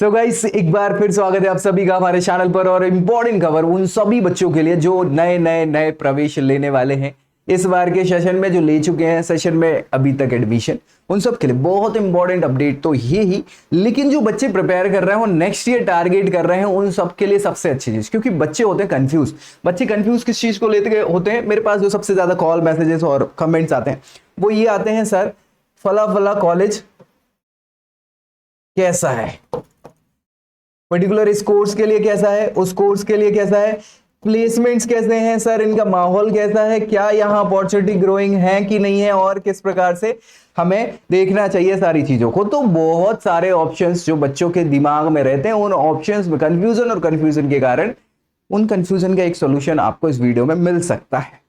So guys, एक बार फिर स्वागत है आप सभी का हमारे चैनल पर। और इम्पोर्टेंट खबर उन सभी बच्चों के लिए जो नए नए नए प्रवेश लेने वाले हैं इस बार के सेशन में, जो ले चुके हैं सेशन में अभी तक एडमिशन, उन सब के लिए बहुत इंपॉर्टेंट अपडेट तो ये ही। लेकिन जो बच्चे प्रिपेयर कर रहे हैं और नेक्स्ट ईयर टारगेट कर रहे हैं उन सब के लिए सबसे अच्छी चीज, क्योंकि बच्चे होते हैं कंफ्यूज। बच्चे कंफ्यूज किस चीज को लेते होते हैं? मेरे पास जो सबसे ज्यादा कॉल, मैसेजेस और कमेंट्स आते हैं वो ये आते हैं, सर फला फला कॉलेज कैसा है, पर्टिकुलर इस कोर्स के लिए कैसा है, उस कोर्स के लिए कैसा है, प्लेसमेंट्स कैसे हैं सर, इनका माहौल कैसा है, क्या यहाँ अपॉर्चुनिटी ग्रोइंग है कि नहीं है, और किस प्रकार से हमें देखना चाहिए सारी चीजों को। तो बहुत सारे ऑप्शंस जो बच्चों के दिमाग में रहते हैं, उन ऑप्शंस में कंफ्यूजन, और कंफ्यूजन के कारण उन कंफ्यूजन का एक सोल्यूशन आपको इस वीडियो में मिल सकता है।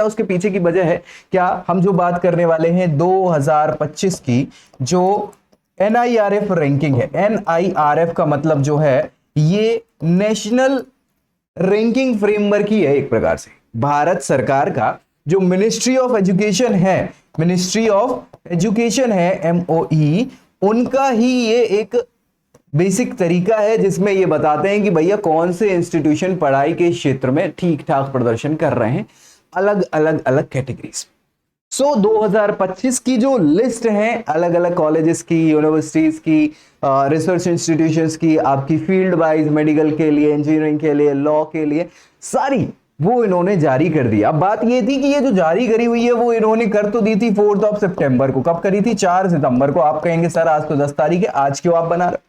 उसके पीछे की वजह है क्या, हम जो बात करने वाले हैं 2025 की जो NIRF रैंकिंग है। NIRF का मतलब जो है ये नेशनल रैंकिंग फ्रेमवर्क ही है। एक प्रकार से भारत सरकार का जो मिनिस्ट्री ऑफ एजुकेशन है MOE, उनका ही ये एक बेसिक तरीका है जिसमें ये बताते हैं कि भैया कौन से इंस्टीट्यूशन पढ़ाई के क्षेत्र में ठीक ठाक प्रदर्शन कर रहे हैं अलग अलग कैटेगरीज। 2025 की जो लिस्ट है अलग अलग कॉलेजेस की, यूनिवर्सिटीज की, रिसर्च इंस्टीट्यूशंस की, आपकी फील्ड वाइज मेडिकल के लिए, इंजीनियरिंग के लिए, लॉ के लिए, सारी वो इन्होंने जारी कर दी। अब बात ये थी कि ये जो जारी करी हुई है वो इन्होंने कर तो दी थी 4 सितंबर को। कब करी थी? 4 सितंबर को। आप कहेंगे सर आज तो 10 तारीख है, आज क्यों आप बना रहे?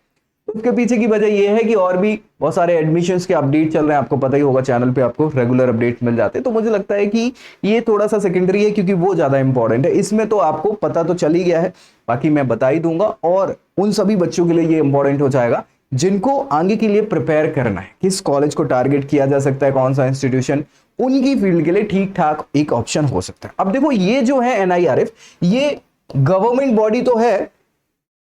उसके पीछे की वजह यह है कि और भी बहुत सारे एडमिशंस के अपडेट चल रहे हैं। आपको पता ही होगा, चैनल पे आपको रेगुलर अपडेट मिल जाते हैं। तो मुझे लगता है कि ये थोड़ा सा सेकेंडरी है क्योंकि वो ज्यादा इंपॉर्टेंट है। इसमें तो आपको पता तो चल ही गया है, बाकी मैं बता ही दूंगा। और उन सभी बच्चों के लिए ये इंपॉर्टेंट हो जाएगा जिनको आगे के लिए प्रिपेयर करना है, किस कॉलेज को टारगेट किया जा सकता है, कौन सा इंस्टीट्यूशन उनकी फील्ड के लिए ठीक ठाक एक ऑप्शन हो सकता है। अब देखो, ये जो है NIRF, ये गवर्नमेंट बॉडी तो है,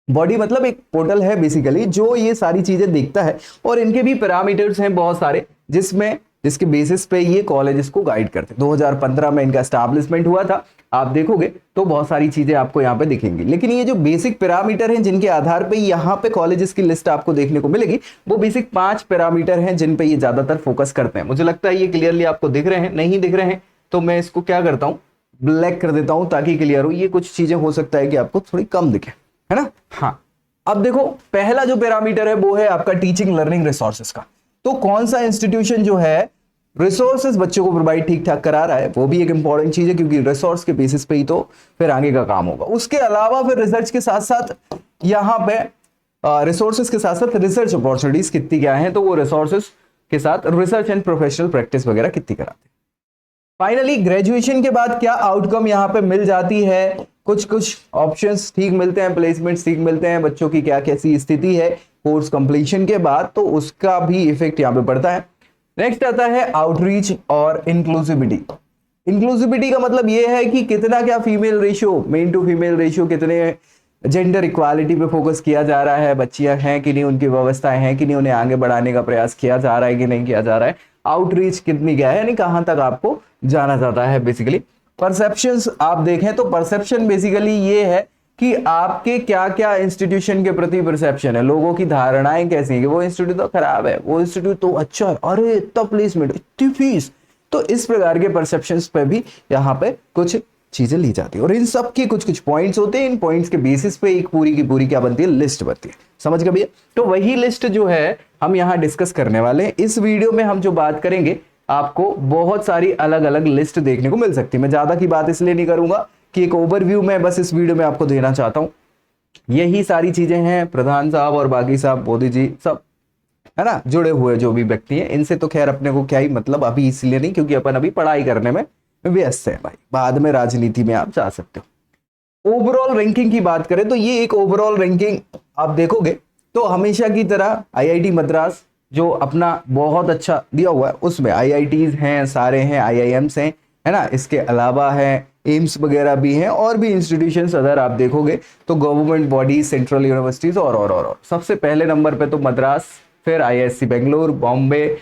बॉडी मतलब एक पोर्टल है बेसिकली जो ये सारी चीजें देखता है, और इनके भी पैरामीटर्स हैं बहुत सारे जिसके बेसिस पे ये कॉलेजेस को गाइड करते हैं। 2015 में इनका एस्टैब्लिशमेंट हुआ था। आप देखोगे तो बहुत सारी चीजें आपको यहाँ पे दिखेंगी, लेकिन ये जो बेसिक पैरामीटर हैं जिनके आधार पे यहाँ पे कॉलेजेस की लिस्ट आपको देखने को मिलेगी, वो बेसिक 5 पैरामीटर हैं जिन पे ये ज्यादातर फोकस करते हैं। मुझे लगता है ये क्लियरली आपको दिख रहे हैं। नहीं दिख रहे हैं तो मैं इसको क्या करता हूँ, ब्लैक कर देता हूँ ताकि क्लियर हो। ये कुछ चीजें हो सकता है कि आपको थोड़ी कम दिखे, है ना? हाँ, अब देखो, पहला जो पैरामीटर है वो है आपका टीचिंग लर्निंग रिसोर्सेज का। तो कौन सा इंस्टीट्यूशन जो है रिसोर्सेज बच्चों को प्रोवाइड ठीक ठाक करा रहा है, वो भी एक इंपॉर्टेंट चीज है क्योंकि रिसोर्स के बेसिस पे ही तो फिर आगे का काम होगा। उसके अलावा फिर रिसर्च के साथ साथ यहाँ पे रिसोर्सेज के साथ साथ रिसर्च अपॉर्चुनिटीज कितनी क्या है, तो वो रिसोर्सेज के साथ रिसर्च एंड प्रोफेशनल प्रैक्टिस वगैरह कितनी कराते हैं। फाइनली ग्रेजुएशन के बाद क्या आउटकम यहाँ पे मिल जाती है, कुछ ऑप्शंस ठीक मिलते हैं, प्लेसमेंट्स ठीक मिलते हैं, बच्चों की क्या कैसी स्थिति है कोर्स कंप्लीशन के बाद, तो उसका भी इफेक्ट यहाँ पे पड़ता है। नेक्स्ट आता है आउटरीच और इंक्लूसिविटी। इंक्लूसिविटी का मतलब ये है कि कितना क्या female ratio, men to female ratio, कितने जेंडर इक्वालिटी पे फोकस किया जा रहा है, बच्चियां हैं कि नहीं, उनकी व्यवस्थाएं हैं कि नहीं, उन्हें आगे बढ़ाने का प्रयास किया जा रहा है कि नहीं किया जा रहा है, आउटरीच कितनी क्या है, यानी कहां तक आपको जाना जाता है। बेसिकली परसेप्शंस आप देखें तो परसेप्शन बेसिकली ये है कि आपके क्या क्या इंस्टीट्यूशन के प्रति परसेप्शन है, लोगों की धारणाएं कैसी है कि वो इंस्टीट्यूट तो खराब है, वो इंस्टीट्यूट तो अच्छा है, अरे इतना प्लेसमेंट, इतनी फीस। तो इस प्रकार के परसेप्शंस पे भी यहाँ पे कुछ चीजें ली जाती है, और इन सब के कुछ पॉइंट्स होते हैं। इन पॉइंट्स के बेसिस पे एक पूरी की पूरी क्या बनती है, लिस्ट बनती है। समझ गए भैया? तो वही लिस्ट जो है हम यहाँ डिस्कस करने वाले हैं। इस वीडियो में हम जो बात करेंगे, आपको बहुत सारी अलग अलग लिस्ट देखने को मिल सकती है। मैं ज्यादा की बात इसलिए नहीं करूंगा कि एक ओवरव्यू मैं बस इस वीडियो में आपको देना चाहता हूं। यही सारी चीजें हैं, प्रधान साहब और बाकी साहब, मोदी जी, सब है ना, जुड़े हुए जो भी व्यक्ति हैं, इनसे तो खैर अपने को क्या ही मतलब, अभी इसलिए नहीं क्योंकि अपन अभी पढ़ाई करने में व्यस्त है भाई, बाद में राजनीति में आप जा सकते हो। ओवरऑल रैंकिंग की बात करें तो ये एक ओवरऑल रैंकिंग आप देखोगे तो हमेशा की तरह IIT मद्रास जो अपना बहुत अच्छा दिया हुआ है, उसमें IITs हैं, सारे हैं, IIMs हैं, है ना। इसके अलावा है एम्स वगैरह भी हैं, और भी इंस्टीट्यूशंस अगर आप देखोगे तो गवर्नमेंट बॉडी, सेंट्रल यूनिवर्सिटीज और सबसे पहले नंबर पे तो मद्रास, फिर IISc बेंगलोर, बॉम्बे,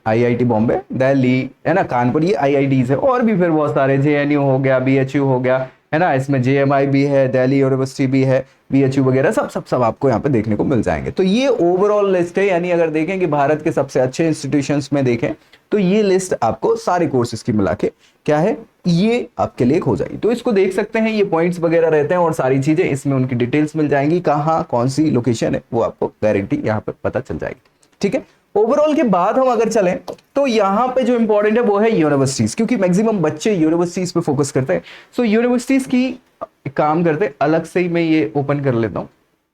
IIT बॉम्बे, दिल्ली, है ना, कानपुर, ये IITs है। और भी फिर बहुत सारे JNU हो गया, BHU हो गया, है ना। इसमें JMI भी है, दिल्ली यूनिवर्सिटी भी है, BHU वगैरह सब आपको यहाँ पे देखने को मिल जाएंगे। तो ये ओवरऑल लिस्ट है, यानी अगर देखें कि भारत के सबसे अच्छे इंस्टीट्यूशंस में देखें तो ये लिस्ट आपको सारे कोर्सेज की मिला के क्या है, ये आपके लिए हो जाएगी। तो इसको देख सकते हैं, ये पॉइंट्स वगैरह रहते हैं और सारी चीजें इसमें उनकी डिटेल्स मिल जाएंगी, कहाँ कौन सी लोकेशन है वो आपको गारंटी यहाँ पे पता चल जाएगी। ठीक है, ओवरऑल के बाद हम अगर चलें तो यहाँ पे जो इंपॉर्टेंट है वो है यूनिवर्सिटीज, क्योंकि मैक्सिमम बच्चे यूनिवर्सिटीज पे फोकस करते हैं। सो यूनिवर्सिटीज की काम करते अलग से ही मैं ये ओपन कर लेता हूँ,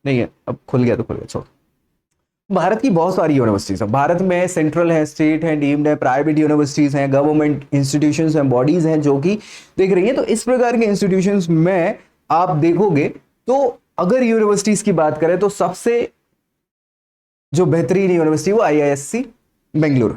नहीं है अब खुल गया तो खुल गया, छोड़। भारत की बहुत सारी यूनिवर्सिटीज हैं, भारत में सेंट्रल है, स्टेट है, डीम्ड है, प्राइवेट यूनिवर्सिटीज हैं, गवर्नमेंट इंस्टीट्यूशंस हैं, बॉडीज हैं जो कि देख रही हैं। तो इस प्रकार के इंस्टीट्यूशंस में आप देखोगे तो अगर यूनिवर्सिटीज की बात करें तो सबसे जो बेहतरीन यूनिवर्सिटी वो IISc बेंगलुरु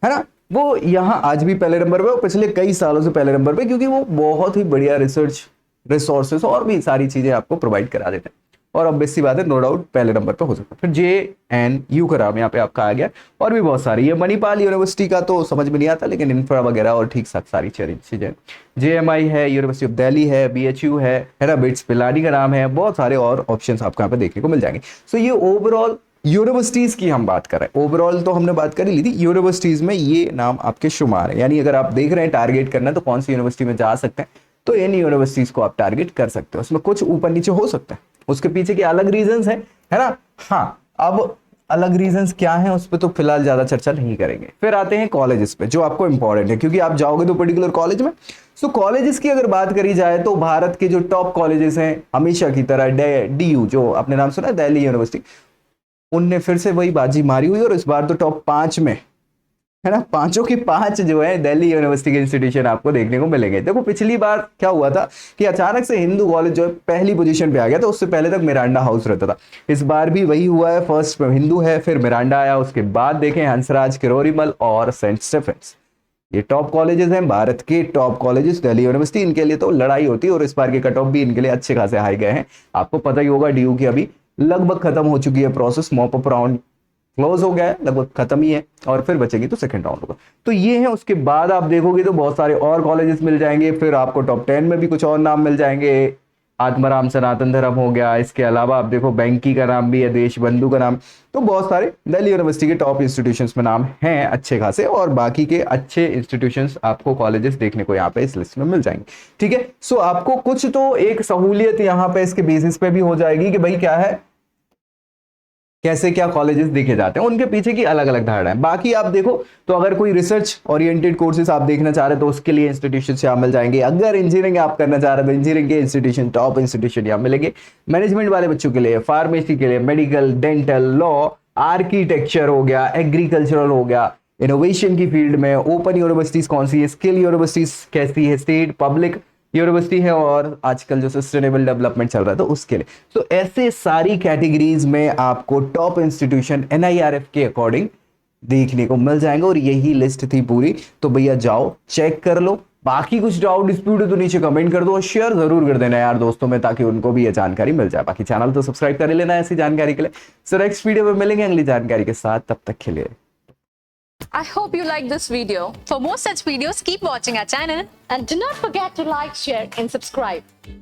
है ना। वो यहाँ आज भी पहले नंबर पे और पिछले कई सालों से पहले नंबर पे, क्योंकि वो बहुत ही बढ़िया रिसर्च रिसोर्सेस और भी सारी चीजें आपको प्रोवाइड करा देते हैं। और अब बेसी बात है, नो डाउट पहले नंबर पे हो सकता है। फिर JNU का नाम यहाँ पे आपका आ गया, और भी बहुत सारी। ये मणिपाल यूनिवर्सिटी का तो समझ में नहीं आता, लेकिन इंफ्रा वगैरह और ठीक साथ सारी चीजें। JMI है, यूनिवर्सिटी ऑफ दिल्ली है, BHU है ना, बिट्स पिलानी का नाम है, बहुत सारे और ऑप्शंस आपको यहाँ पे देखने को मिल जाएंगे। सो ये ओवरऑल यूनिवर्सिटीज की हम बात कर रहे हैं, ओवरऑल तो हमने बात कर ली थी, यूनिवर्सिटीज में ये नाम आपके शुमार है। यानी अगर आप देख रहे हैं टारगेट करना है तो कौन सी यूनिवर्सिटी में जा सकते हैं, तो इन यूनिवर्सिटीज को आप टारगेट कर सकते हो। उसमें कुछ ऊपर नीचे हो सकता है, उसके पीछे के अलग रीजंस हैं, है ना। हाँ, अब अलग रीजंस क्या हैं उस पर तो फिलहाल ज्यादा चर्चा नहीं करेंगे। फिर आते हैं कॉलेजेस पे, जो आपको इंपॉर्टेंट है, क्योंकि आप जाओगे तो पर्टिकुलर कॉलेज में। सो कॉलेजेस की अगर बात करी जाए तो भारत के जो टॉप कॉलेजेस हैं, हमेशा की तरह DU, जो आपने नाम सुना है, दिल्ली यूनिवर्सिटी, उनने फिर से वही बाजी मारी हुई और इस बार तो टॉप 5 में है ना, 5 के 5 जो है दिल्ली यूनिवर्सिटी के इंस्टीट्यूशन आपको देखने को मिलेंगे। देखो पिछली बार क्या हुआ था कि अचानक से हिंदू कॉलेज जो है पहली पोजीशन पे आ गया था, उससे पहले तक मिरांडा हाउस रहता था। इस बार भी वही हुआ है, फर्स्ट पे हिंदू है, फिर मिरांडा आया, उसके बाद देखें हंसराज, किरोरीमल और सेंट स्टेफेंस। ये टॉप कॉलेजेस हैं, भारत के टॉप कॉलेजेस, दिल्ली यूनिवर्सिटी। इनके लिए तो लड़ाई होती है और इस बार के कट ऑफ भी इनके लिए अच्छे खासे हाई गए हैं। आपको पता ही होगा DU की अभी लगभग खत्म हो चुकी है process, mop up round close हो गया है, लगभग खत्म ही है, और फिर बचेगी तो सेकंड राउंड होगा। तो ये है, उसके बाद आप देखोगे तो बहुत सारे और कॉलेजेस मिल जाएंगे। फिर आपको टॉप 10 में भी कुछ और नाम मिल जाएंगे, आत्माराम सनातन धर्म हो गया, इसके अलावा आप देखो बैंकी का नाम भी है, देश बंधु का नाम। तो बहुत सारे दिल्ली यूनिवर्सिटी के टॉप इंस्टीट्यूशंस में नाम हैं अच्छे खासे, और बाकी के अच्छे इंस्टीट्यूशंस आपको कॉलेजेस देखने को यहाँ पे इस लिस्ट में मिल जाएंगे। ठीक है, सो आपको कुछ तो एक सहूलियत यहाँ पे इसके बेसिस पे भी हो जाएगी कि भाई क्या है, कैसे क्या कॉलेजेस देखे जाते हैं, उनके पीछे की अलग अलग धारणा है। बाकी आप देखो तो अगर कोई रिसर्च ओरिएंटेड कोर्सेज आप देखना चाह रहे हैं तो उसके लिए इंस्टीट्यूशन यहाँ मिल जाएंगे। अगर इंजीनियरिंग आप करना चाह रहे हैं तो इंजीनियरिंग के इंस्टीट्यूशन, टॉप इंस्टीट्यूशन यहाँ मिलेंगे। मैनेजमेंट वाले बच्चों के लिए, फार्मेसी के लिए, मेडिकल, डेंटल, लॉ, आर्किटेक्चर हो गया, एग्रीकल्चरल हो गया, इनोवेशन की फील्ड में ओपन यूनिवर्सिटीज कौन सी है, स्किल यूनिवर्सिटीज कैसी है, स्टेट पब्लिक यूनिवर्सिटी है, और आजकल जो सस्टेनेबल डेवलपमेंट चल रहा है तो उसके लिए। तो ऐसे सारी कैटेगरीज में आपको टॉप इंस्टीट्यूशन NIRF के अकॉर्डिंग देखने को मिल जाएंगे, और यही लिस्ट थी पूरी। तो भैया जाओ चेक कर लो। बाकी कुछ डाउट डिस्प्यूट है तो नीचे कमेंट कर दो और शेयर जरूर कर देना यार दोस्तों में, ताकि उनको भी ये जानकारी मिल जाए। बाकी चैनल तो सब्सक्राइब कर लेना ऐसी जानकारी के लिए। सो नेक्स्ट वीडियो में मिलेंगे अगली जानकारी के साथ, तब तक के लिए I hope you liked this video. For more such videos, keep watching our channel. And do not forget to like, share and subscribe.